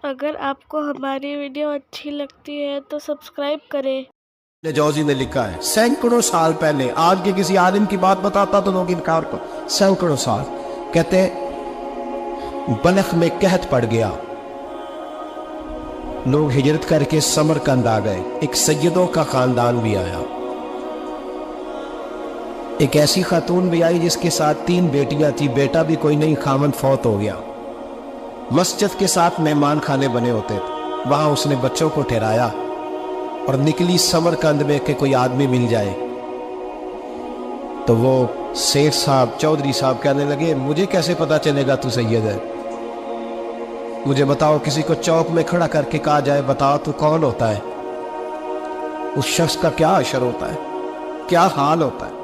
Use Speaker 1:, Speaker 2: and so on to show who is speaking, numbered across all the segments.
Speaker 1: اگر آپ کو ہماری ویڈیو اچھی لگتی ہے تو سبسکرائب کریں۔
Speaker 2: جوزی نے لکھا ہے سینکڑوں سال پہلے، آج کے کسی عالم کی بات بتاتا تو لوگ انکار کو، سینکڑوں سال کہتے بلخ میں قحط پڑ گیا، لوگ ہجرت کر کے سمرقند آ گئے، ایک سیدوں کا خاندان بھی آیا، ایک ایسی خاتون بھی آئی جس کے ساتھ 3 بیٹیاں تھی، بیٹا بھی کوئی نہیں، خامند فوت ہو گیا، مسجد کے ساتھ مہمان خانے بنے ہوتے تھے، وہاں اس نے بچوں کو ٹھہرایا اور نکلی سمرقند میں کہ کوئی آدمی مل جائے، تو وہ سیٹھ صاحب چودھری صاحب کہنے لگے مجھے کیسے پتا چلے گا تو سید ہے، مجھے بتاؤ، کسی کو چوک میں کھڑا کر کے کہا جائے بتاؤ تو کون ہوتا ہے، اس شخص کا کیا اشر ہوتا ہے، کیا حال ہوتا ہے،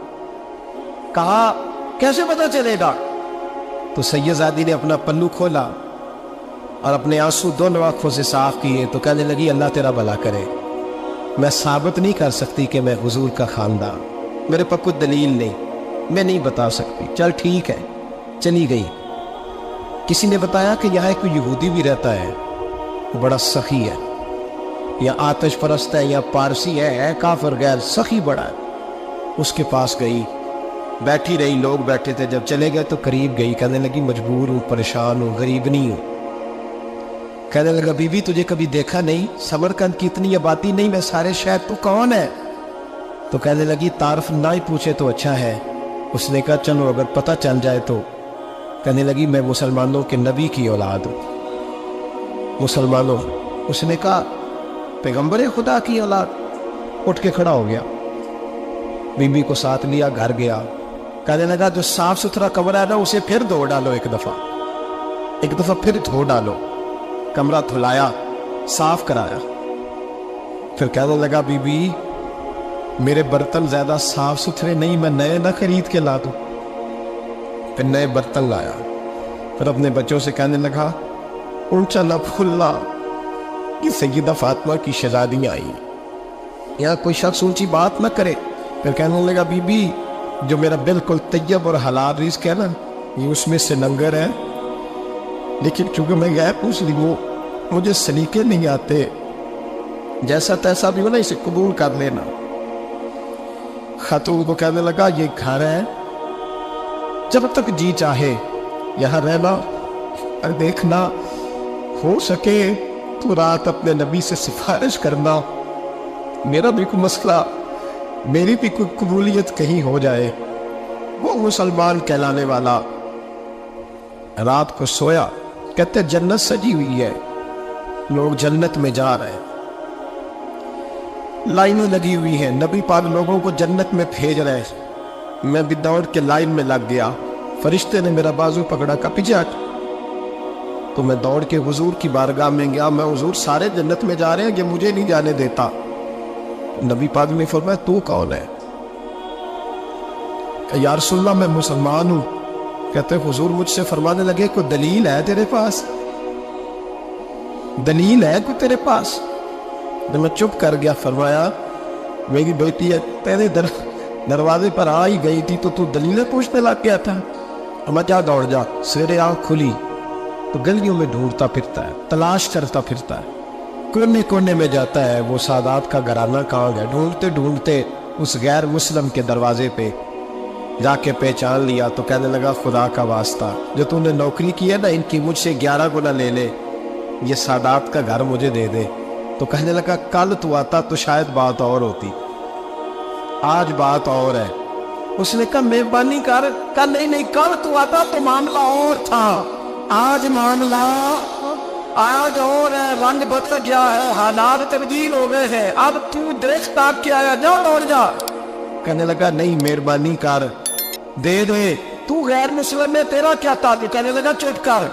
Speaker 2: کہا کیسے پتا چلے گا؟ تو سید زادی نے اپنا پلو کھولا اور اپنے آنسو دونوں آنکھوں سے صاف کیے تو کہنے لگی اللہ تیرا بھلا کرے، میں ثابت نہیں کر سکتی کہ میں حضور کا خاندان، میرے پاس کوئی دلیل نہیں، میں نہیں بتا سکتی، چل ٹھیک ہے، چلی گئی۔ کسی نے بتایا کہ یہاں ایک یہودی بھی رہتا ہے، وہ بڑا سخی ہے، یا آتش پرست ہے یا پارسی ہے کافر غیر، سخی بڑا ہے، اس کے پاس گئی، بیٹھی رہی، لوگ بیٹھے تھے، جب چلے گئے تو قریب گئی، کہنے لگی مجبور ہوں، پریشان ہوں، غریب نہیں ہوں، کہنے لگا بی بی تجھے کبھی دیکھا نہیں، سمرقند کی اتنی آبادی نہیں، میں سارے شہر، تو کون ہے؟ تو کہنے لگی تعارف نہ ہی پوچھے تو اچھا ہے، اس نے کہا چلو اگر پتہ چل جائے تو، کہنے لگی میں مسلمانوں کے نبی کی اولاد ہوں، مسلمانوں، اس نے کہا پیغمبر خدا کی اولاد، اٹھ کے کھڑا ہو گیا، بی بی کو ساتھ لیا، گھر گیا، کہنے لگا جو صاف ستھرا کمرہ ہے نا اسے پھر دھو ڈالو، ایک دفعہ پھر دھو ڈالو، کمرہ دھلایا، صاف کرایا، پھر کہنے لگا بی بی میرے برتن زیادہ صاف ستھرے نہیں، میں نئے نہ خرید کے لا دوں، پھر نئے برتن لایا، پھر اپنے بچوں سے کہنے لگا اونچا نہ پھولنا، یہ سیدہ فاطمہ کی شہزادیاں آئی، یہاں کوئی شخص اونچی بات نہ کرے، پھر کہنے لگا بی بی جو میرا بالکل طیب اور حلال رزق ہے نا یہ اس میں سے لنگر ہے، لیکن چونکہ میں غیر مسلم ہوں مجھے سلیقے نہیں آتے، جیسا تیسا بھی ہو نا اسے قبول کر لینا۔ خاتون کو کہنے لگا یہ گھر ہے، جب تک جی چاہے یہاں رہنا، اور دیکھنا ہو سکے تو رات اپنے نبی سے سفارش کرنا، میرا بھی کوئی مسئلہ، میری بھی کوئی قبولیت کہیں ہو جائے، وہ مسلمان کہلانے والا رات کو سویا، کہتے جنت سجی ہوئی ہے، لوگ جنت میں جا رہے ہیں، لائنیں لگی ہوئی ہیں، نبی پاک لوگوں کو جنت میں بھیج رہے ہیں، میں بھی دوڑ کے لائن میں لگ گیا، فرشتے نے میرا بازو پکڑا کہ پیچھے ہٹ، تو میں دوڑ کے حضور کی بارگاہ میں گیا، میں حضور سارے جنت میں جا رہے ہیں، یہ مجھے نہیں جانے دیتا، نبی پاک نے فرمایا تو کون ہے؟ کہ یا رسول اللہ میں مسلمان ہوں، کہتے حضور مجھ سے فرمانے لگے کوئی دلیل ہے تیرے پاس، دلیل ہے کوئی تیرے پاس؟ جب میں چپ کر گیا فرمایا میری بیٹی ہے تیرے دروازے پر آ ہی گئی تھی تو دلیلیں پوچھنے لگ گیا تھا، میں جا دوڑ جا، سویرے آنکھ کھلی تو گلیوں میں ڈھونڈتا پھرتا ہے، تلاش کرتا پھرتا ہے، کونے کونے میں جاتا ہے وہ سادات کا گھرانہ کہاں گیا، ڈھونڈتے ڈھونڈتے اس غیر مسلم کے دروازے پہ جا کے پہچان لیا، تو کہنے لگا خدا کا واسطہ جو تو نے نوکری کی ہے نا ان کی مجھ سے 11 گنا لے لے، یہ سادات کا گھر مجھے دے دے، تو کہنے لگا کل تو آتا تو شاید بات اور ہوتی، آج بات اور ہے، اس نے کہا مہربانی کر، کل نہیں کل تو آتا تو معاملہ اور تھا، آج معاملہ آج اور ہے، رنگ بدل گیا ہے، حالات تبدیل ہو گئے ہیں، اب تو دیکھ تاک کے آیا، جا دوڑ جا، کہنے لگا نہیں مہربانی کر دے دے، تو غیر مسلم میں تیرا کیا تعلق؟ کہنے لگا چپ کر،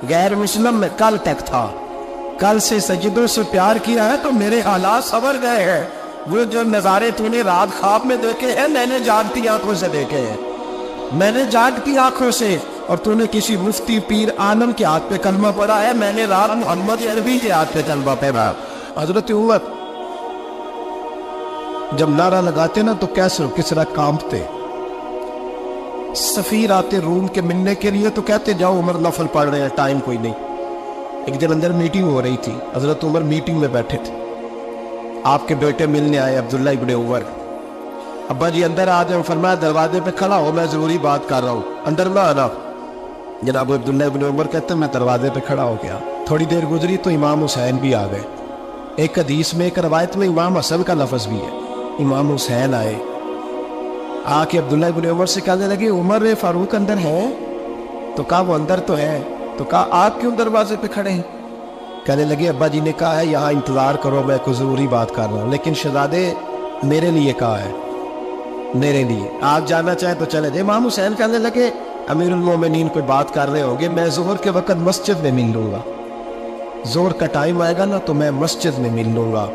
Speaker 2: غیر مسلم میں کل تک تھا، کل سے سجدوں سے پیار کیا ہے تو میرے حالات سنور گئے ہیں، وہ جو نظارے تو نے رات خواب میں دیکھے ہیں میں نے جاگتی آنکھوں سے دیکھے ہیں، میں نے جاگتی آنکھوں سے، اور تو نے کسی مفتی پیر عالم کے ہاتھ پہ کلمہ پڑھا ہے، میں نے رات محمد عربی کے ہاتھ پہ کلمہ پڑھا۔ حضرت عمر جب نعرہ لگاتے نا تو کیسر کسرا کانپتے، سفیر آتے روم کے ملنے کے لیے تو کہتے جاؤ عمر نفل پڑھ رہے ہیں، ٹائم کوئی نہیں، ایک دن اندر میٹنگ ہو رہی تھی، حضرت عمر میٹنگ میں بیٹھے تھے، آپ کے بیٹے ملنے آئے عبداللہ ابن عمر۔ ابا جی اندر آ جائیں، فرمایا دروازے پہ کھڑا ہو، میں ضروری بات کر رہا ہوں، اندر نہ آنا۔ جناب عبداللہ ابن عمر کہتے ہیں میں دروازے پہ کھڑا ہو گیا، تھوڑی دیر گزری تو امام حسین بھی آ گئے۔ ایک حدیث میں، ایک روایت میں امام حسن کا لفظ بھی ہے، امام حسین آئے، آ کے عبداللہ ابن عمر سے کہنے لگے عمر فاروق اندر ہے؟ تو کہا وہ اندر تو ہے۔ تو کہا آپ کیوں دروازے پہ کھڑے ہیں؟ کہنے لگے ابا جی نے کہا ہے یہاں انتظار کرو، میں کوئی ضروری بات کر رہا ہوں، لیکن شہزادے میرے لیے کہا ہے، میرے لیے آپ جانا چاہیں تو چلے جائیں۔ امام حسین کہنے لگے امیر المومنین کوئی بات کر رہے ہوں گے، میں ظہر کے وقت مسجد میں مل لوں گا، ظہر کا ٹائم آئے گا نا تو میں مسجد میں مل لوں گا۔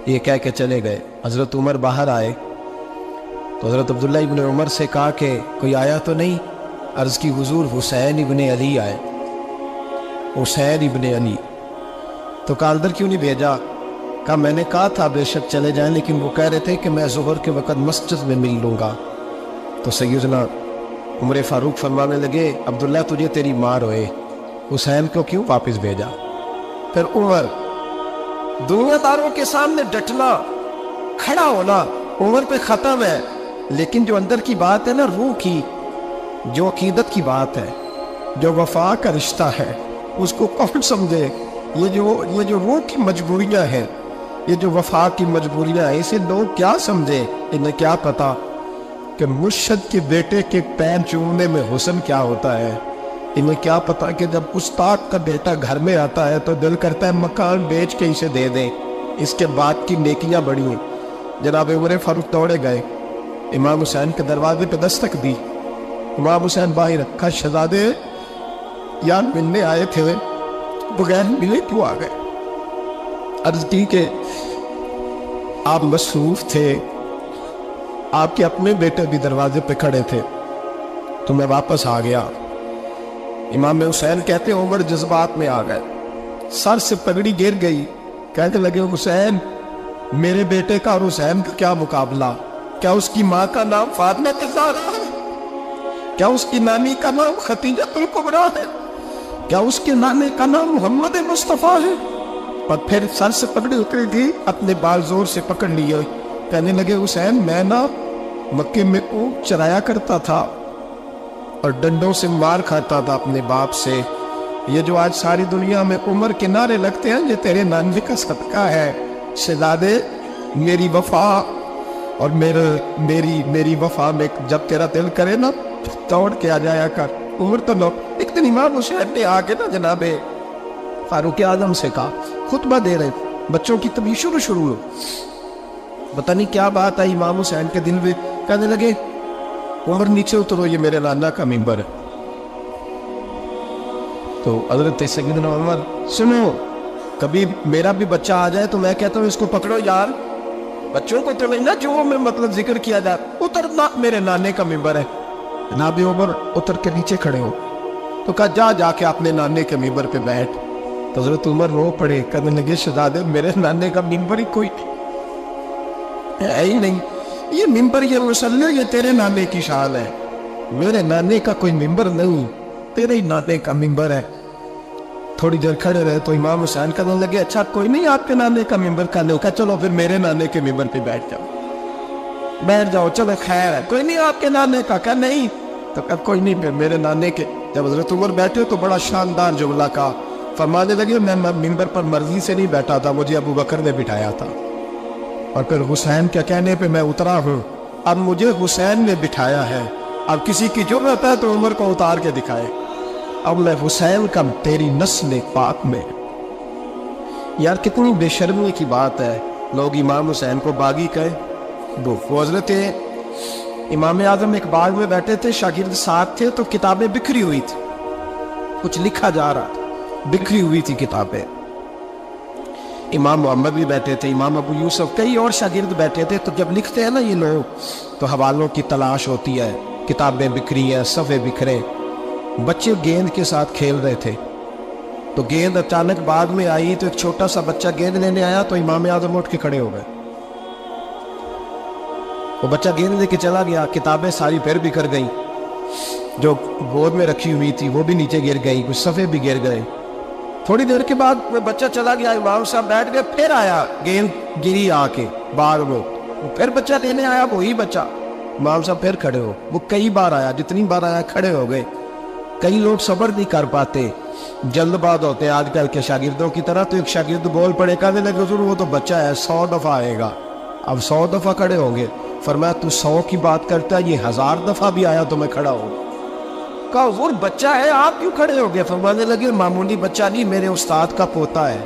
Speaker 2: یہ کہہ کے چلے گئے۔ حضرت عمر باہر آئے تو حضرت عبداللہ ابن عمر سے کہا کہ کوئی آیا تو نہیں؟ عرض کی حضور حسین ابن علی آئے، حسین ابن علی۔ تو کہا اندر کیوں نہیں بھیجا؟ کہا میں نے کہا تھا بے شک چلے جائیں، لیکن وہ کہہ رہے تھے کہ میں ظہر کے وقت مسجد میں مل لوں گا۔ تو سیدنا عمر فاروق فرمانے لگے عبداللہ تجھے تیری ماں روئے، حسین کو کیوں واپس بھیجا؟ پھر عمر دنیا داروں کے سامنے ڈٹنا، کھڑا ہونا عمر پہ ختم ہے، لیکن جو اندر کی بات ہے نا، روح کی، جو عقیدت کی بات ہے، جو وفا کا رشتہ ہے، اس کو کون سمجھے؟ یہ جو روح کی مجبوریاں ہیں، یہ جو وفا کی مجبوریاں ہیں، اسے لوگ کیا سمجھے؟ انہیں کیا پتا کہ مرشد کے بیٹے کے پیر چومنے میں حسن کیا ہوتا ہے؟ انہیں کیا پتا کہ جب استاد کا بیٹا گھر میں آتا ہے تو دل کرتا ہے مکان بیچ کے اسے دے دیں، اس کے بعد کی نیکیاں بڑی ہیں۔ جناب عمر فاروق دوڑے گئے، امام حسین کے دروازے پہ دستک دی، امام حسین باہر رکھا، شہزادے یار ملنے آئے تھے، بغیر ملے کیوں آ گئے؟ عرض کی کہ آپ مصروف تھے، آپ کے اپنے بیٹے بھی دروازے پہ کھڑے تھے تو میں واپس آ گیا۔ امام حسین کہتے ہیں عمر جذبات میں آ گئے، سر سے پگڑی گر گئی، کہنے لگے حسین میرے بیٹے کا اور حسین کا کیا مقابلہ؟ کیا اس کی ماں کا نام فاطمہ الزہرا ہے؟ کیا اس کی نانی کا نام خدیجہ الکبریٰ ہے؟ کیا اس کے نانے کا نام محمد مصطفیٰ ہے؟ اور پھر سر سے پکڑی اتری تھی، اپنے بال زور سے پکڑ لیے، کہنے لگے حسین میں نا مکے میں اونٹ چرایا کرتا تھا اور ڈنڈوں سے مار کھاتا تھا اپنے باپ سے، یہ جو آج ساری دنیا میں عمر کے نعرے لگتے ہیں یہ تیرے نانے کا صدقہ ہے۔ شہزادے میری وفا اور میری وفا میں جب تیرا دل کرے نا دوڑ کے آ جایا کر۔ عمر تو لو ایک دن امام حسین نے آ کے نا جناب فاروق اعظم سے کہا، خطبہ دے رہے بچوں کی تبھی شروع ہو، پتہ نہیں کیا بات آئی امام حسین کے دل میں، کہنے لگے عمر نیچے اترو، یہ میرے نانا کا ممبر ہے۔ تو حضرت سیدنا عمر سنو، کبھی میرا بھی بچہ آ جائے تو میں کہتا ہوں اس کو پکڑو یار، بچوں کو تو نہیں نا جو میں مطلب ذکر کیا جائے، اترنا میرے نانے کا ممبر ہے۔ جناب عمر اتر کے نیچے کھڑے ہو تو کہا جا کے اپنے نانے کے ممبر پہ بیٹھ۔ تو حضرت عمر رو پڑے، کہنے لگے شہزادے میرے نانے کا ممبر ہی کوئی ہے ہی نہیں، یہ ممبر یہ مصلی یہ تیرے نانے کی شان ہے، میرے نانے کا کوئی ممبر نہیں، تیرے ہی نانے کا ممبر ہے۔ تھوڑی دیر کھڑے رہے تو امام حسین کہنے لگے اچھا کوئی نہیں آپ کے نانے کا ممبر کا نہیں، کہا چلو پھر میرے نانے کے ممبر پہ بیٹھ جاؤ، چلو خیر ہے، کوئی نہیں آپ کے نانے کا، کہا نہیں، تو کہا کوئی نہیں پھر میرے نانے کے۔ جب حضرت عمر بیٹھے تو بڑا شاندار جملہ کہا، فرمانے لگے میں ممبر پر مرضی سے نہیں بیٹھا تھا، مجھے ابو بکر نے بٹھایا تھا، اور پھر حسین کے کہنے پہ میں اترا ہوں، اب مجھے حسین نے بٹھایا ہے، اب کسی کی جرأت ہے تو عمر کو اتار کے دکھائے، اب میں حسین کا تیری نسل پاک میں۔ یار کتنی بے شرمی کی بات ہے، لوگ امام حسین کو باغی کہے۔ وہ حضرت امام اعظم ایک باغ میں بیٹھے تھے، شاگرد ساتھ تھے، تو کتابیں بکھری ہوئی تھی، کچھ لکھا جا رہا تھا، بکھری ہوئی تھی کتابیں۔ امام محمد بھی بیٹھے تھے، امام ابو یوسف، کئی اور شاگرد بیٹھے تھے، تو جب لکھتے ہیں نا یہ لوگ تو حوالوں کی تلاش ہوتی ہے، کتابیں بکھری ہیں، صفحے بکھرے۔ بچے گیند کے ساتھ کھیل رہے تھے تو گیند اچانک بعد میں آئی، تو ایک چھوٹا سا بچہ گیند لینے آیا تو امام اعظم اٹھ کے کھڑے ہو گئے، وہ بچہ گیند لے کے چلا گیا، کتابیں ساری پھر بکھر گئیں، جو گود میں رکھی ہوئی تھی وہ بھی نیچے گر گئی، کچھ صفحے بھی گر گئے۔ تھوڑی دیر کے بعد وہ بچہ چلا گیا, امام صاحب بیٹھ گئے, پھر آیا, گیند گری آ کے بار وہ پھر بچہ لینے آیا, وہی بچہ. امام صاحب پھر کھڑے ہو, وہ کئی بار آیا, جتنی بار آیا کھڑے ہو گئے. کئی لوگ صبر نہیں کر پاتے, جلد باز ہوتے ہیں آج کل کے شاگردوں کی طرح. تو ایک شاگرد بول پڑے, کہنے لگے حضور وہ تو بچہ ہے 100 دفعہ آئے گا. اب 100 دفعہ کھڑے ہوں گے. فرمایا تو 100 کی بات کرتا ہے, یہ 1000 دفعہ بھی آیا تو میں کھڑا ہوں. کہا حضور بچہ ہے آپ کیوں کھڑے ہو گئے؟ فرمانے لگے معمولی بچہ نہیں, میرے استاد کا پوتا ہے.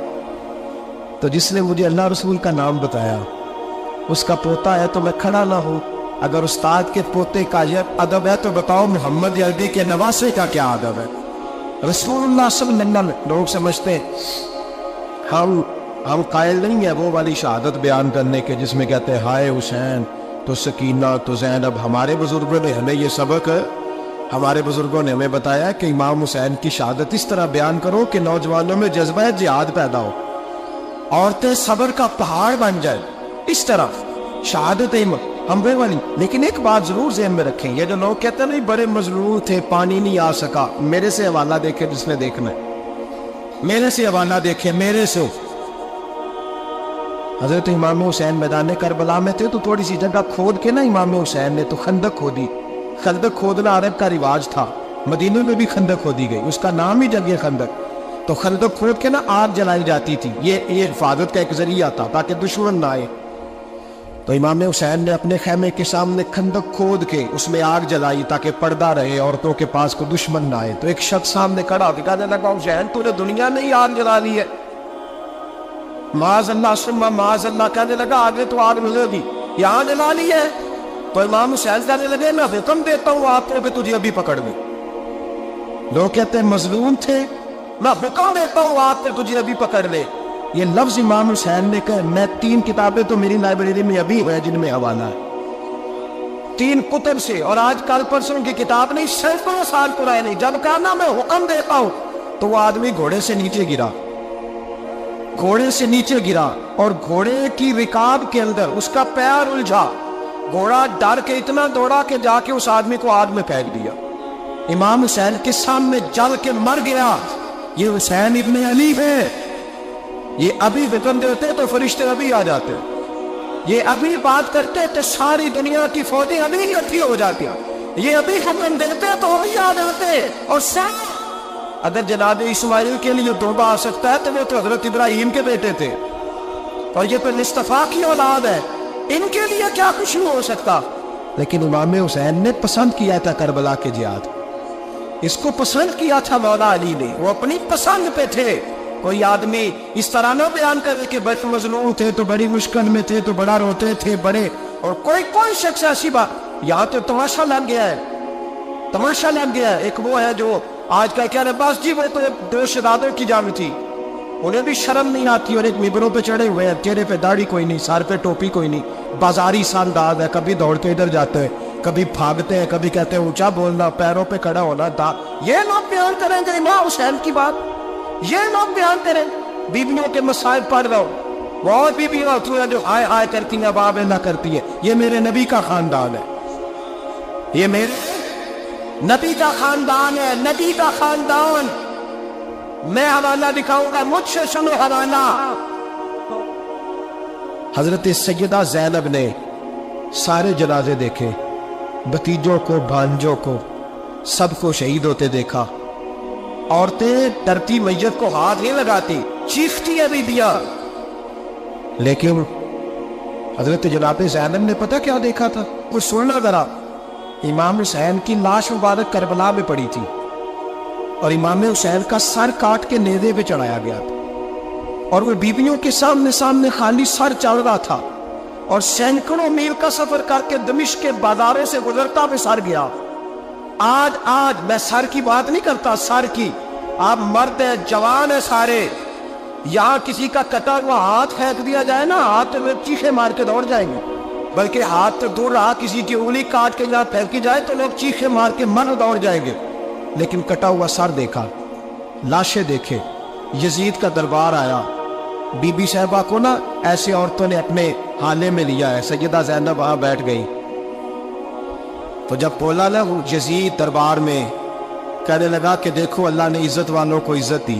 Speaker 2: تو جس نے مجھے اللہ رسول کا نام بتایا اس کا پوتا ہے تو میں کھڑا نہ ہوں. اگر استاد کے پوتے کا یہ ادب ہے تو بتاؤ محمد عربی کے نواسے کا کیا ادب ہے؟ رسول اللہ صلی اللہ علیہ وسلم. لوگ سمجھتے ہم قائل نہیں ہیں وہ والی شہادت بیان کرنے کے جس میں کہتے ہیں ہائے حسین تو سکینہ تو زینب. ہمارے بزرگوں نے ہمیں یہ سبق, ہمارے بزرگوں نے ہمیں بتایا کہ امام حسین کی شہادت اس طرح بیان کرو کہ نوجوانوں میں جذبہ جہاد پیدا ہو, عورتیں صبر کا پہاڑ بن جائے. اس طرح شہادت ہمبے والی. لیکن ایک بات ضرور ذہن میں رکھیں, یہ جو لوگ کہتے ہیں نہیں بڑے مظلوم تھے پانی نہیں آ سکا, میرے سے حوالہ دیکھے جس نے دیکھنا ہے, میرے سے حوالہ دیکھے, میرے سے. حضرت امام حسین میدان کربلا میں تھے تو تھوڑی سی جگہ کھود کے نا امام حسین نے تو خندق کھودی. خندق کھودنا عرب کا رواج تھا, مدینہ میں بھی خندق کھودی گئی, اس کا نام ہی جگہ خندق. تو خندق کھود کے نا آگ جلائی جاتی تھی, یہ حفاظت کا ایک ذریعہ تھا تاکہ دشمن نہ آئے. تو امام حسین نے اپنے خیمے کے سامنے خندق کھود کے اس میں آگ جلائی تاکہ پردہ رہے, عورتوں کے پاس کو دشمن نہ آئے. تو ایک شخص سامنے کھڑا ہو کے کہنے لگا حسین تو نے دنیا میں ہی آگ جلا لی ہے. معاذ اللہ ثم معاذ اللہ. کہنے لگا آگے تو آگ ملے گی, یہاں جلا لی ہے. تو امام حسین کہنے لگے میں حکم دیتا ہوں آپ کو کہ تجھے ابھی پکڑ لیں. لوگ کہتے ہیں مظلوم تھے, میں حکم دیتا ہوں آپ کو تجھے ابھی پکڑ لے. یہ لفظ امام حسین نے کہا. میں 3 کتابیں تو میری لائبریری میں ابھی ہیں جن میں حوالہ ہے, 3 کتب سے, اور آج کل پرسوں کی کتاب نہیں, سینکڑوں سال پرانی. جب کہا نا میں حکم دیتا ہوں تو وہ آدمی گھوڑے سے نیچے گرا, گھوڑے سے نیچے گرا, اور گھوڑے کی رکاب کے اندر اس کا پیر الجھا. گھوڑا ڈر کے اتنا دوڑا کہ جا کے اس آدمی کو آگ میں پھینک دیا. امام حسین کے سامنے جل کے مر گیا. یہ حسین ابن علی ہے. یہ ابھی حکم دیتے تو فرشتے ابھی آ جاتے, یہ ابھی بات کرتے تو ساری دنیا کی فوجیں ابھی اکٹھی ہو جاتی, یہ ابھی حکم دیتے تو ابھی آ جاتے. اور اگر جناب اسماعیل کے لیے توبہ آ سکتا ہے تو وہ تو حضرت ابراہیم کے بیٹے تھے, اور یہ پھر مصطفیٰ کی اولاد ہے, ان کے لیے کیا کچھ نہیں ہو سکتا. لیکن امام حسین نے پسند کیا تھا کربلا کے جہاد, اس کو پسند کیا تھا مولا علی نے, وہ اپنی پسند پہ تھے. کوئی آدمی اس طرح نہ بیان کرے کہ بڑے مظلوم تھے تو بڑی مشکل میں تھے تو بڑا روتے تھے بڑے, اور کوئی شخص ایسی بات. یہاں تو تماشا لگ گیا ہے, تماشا لگ گیا ہے. ایک وہ ہے جو آج کا کہہ رہے بس جی وہ تو 2 شہزادوں کی جنگ تھی, انہیں بھی شرم نہیں آتی, اور ایک ممبروں پہ چڑھے ہوئے ہیں, چہرے پہ داڑھی کوئی نہیں, سر پہ ٹوپی کوئی نہیں, بازاری سا انداز ہے, کبھی دوڑ کے ادھر جاتے ہیں, کبھی بھاگتے ہیں, کبھی کہتے ہیں اونچا بولنا, پیروں پہ کھڑا ہونا. یہ لوگ بیان کریں گے امام حسین کی بات, یہ لوگ بیان کریں. بیویوں کے مسائل پڑھ رہا ہوں, بہت بیویاں ہوتی ہیں جو آئے آئے کرتی ہیں, باب نہ کرتی ہے. یہ میرے نبی کا خاندان ہے, یہ میرے نبی کا خاندان ہے, نبی کا خاندان. میں حوالہ دکھاؤں گا, مجھ سے سنو حوالہ. حضرت سیدہ زینب نے سارے جنازے دیکھے, بھتیجوں کو, بھانجوں کو, سب کو شہید ہوتے دیکھا. عورتیں ڈرتی میت کو ہاتھ نہیں لگاتی, چیختی ہے بیبیاں. لیکن حضرت جناب زینب نے پتہ کیا دیکھا تھا؟ وہ سننا ذرا. امام حسین کی لاش مبارک کربلا میں پڑی تھی, اور امام حسین کا سر کاٹ کے نیزے پہ چڑھایا گیا تھا, اور وہ بیویوں کے سامنے خالی سر چل رہا تھا, اور سینکڑوں میل کا سفر کر کے دمشق کے بازارے سے گزرتا ہوئے سر گیا. آج میں سر کی بات نہیں کرتا, سر کی. آپ مرد ہیں, جوان ہیں سارے, یہاں کسی کا کٹا ہوا ہاتھ پھینک دیا جائے نا, ہاتھ میں چیخے مار کے دوڑ جائیں گے. بلکہ ہاتھ تو دور رہا, کسی کی انگلی کاٹ کے جہاں پھینکی جائے تو لوگ چیخے مار کے مر دوڑ جائیں گے. لیکن کٹا ہوا سر دیکھا, لاشیں دیکھے. یزید کا دربار آیا, بی بی صاحبہ کو نا ایسے عورتوں نے اپنے حالے میں لیا ہے. سیدہ زینب وہاں بیٹھ گئی. تو جب بولا نا وہ یزید دربار میں, کہنے لگا کہ دیکھو اللہ نے عزت والوں کو عزت دی,